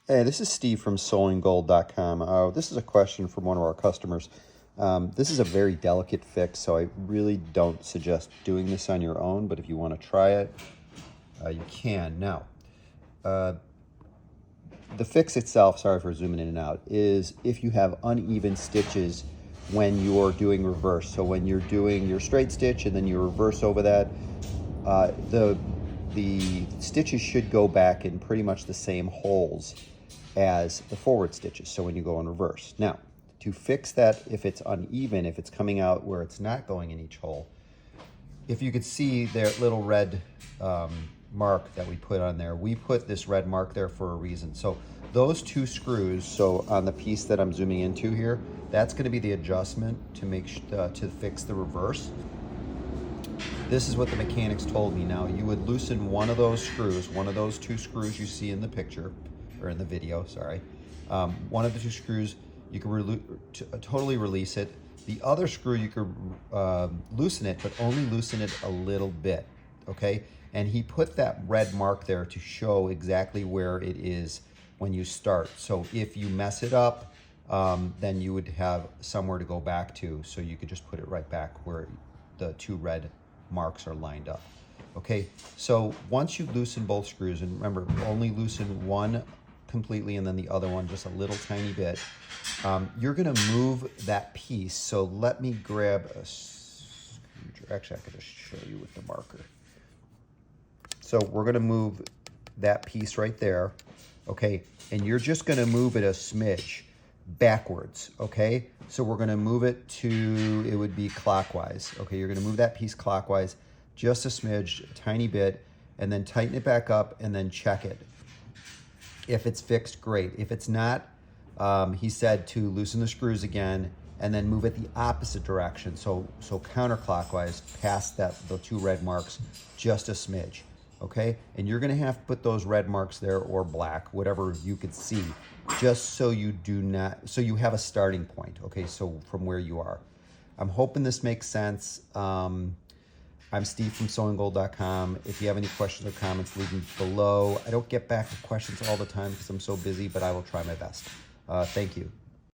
Hey, this is Steve from SewingGold.com. This is a question from one of our customers. This is a very delicate fix, so I really don't suggest doing this on your own, but if you want to try it, you can. Now, the fix itself, sorry for zooming in and out, is if you have uneven stitches when you're doing reverse. So when you're doing your straight stitch and then you reverse over that, the stitches should go back in pretty much the same holes as the forward stitches, so when you go in reverse. Now, to fix that, if it's uneven, if it's coming out where it's not going in each hole, if you could see their little red mark that we put on there, we put this red mark there for a reason. So those two screws, so on the piece that I'm zooming into here, that's going to be the adjustment to make to fix the reverse. This is what the mechanics told me. Now, you would loosen one of those screws, one of those two screws you see in the picture, or in the video, sorry. One of the two screws, you can totally release it. The other screw, you could loosen it, but only loosen it a little bit, okay? And he put that red mark there to show exactly where it is when you start. So if you mess it up, then you would have somewhere to go back to, so you could just put it right back where the two red marks are lined up. Okay, so once you loosen both screws, and remember, only loosen one completely and then the other one just a little tiny bit, you're gonna move that piece. So let me grab a screwdriver. Actually, I could just show you with the marker. So we're gonna move that piece right there, okay? And you're just gonna move it a smidge backwards, okay? So we're gonna move it to, it would be clockwise, okay? You're gonna move that piece clockwise, just a smidge, a tiny bit, and then tighten it back up and then check it. If it's fixed, great. If it's not, he said to loosen the screws again and then move it the opposite direction. So counterclockwise, past the two red marks, just a smidge, okay? And you're gonna have to put those red marks there, or black, whatever you could see, just so you do not, so you have a starting point, okay? So from where you are. I'm hoping this makes sense. I'm Steve from SewingGold.com. If you have any questions or comments, leave them below. I don't get back to questions all the time because I'm so busy, but I will try my best. Thank you.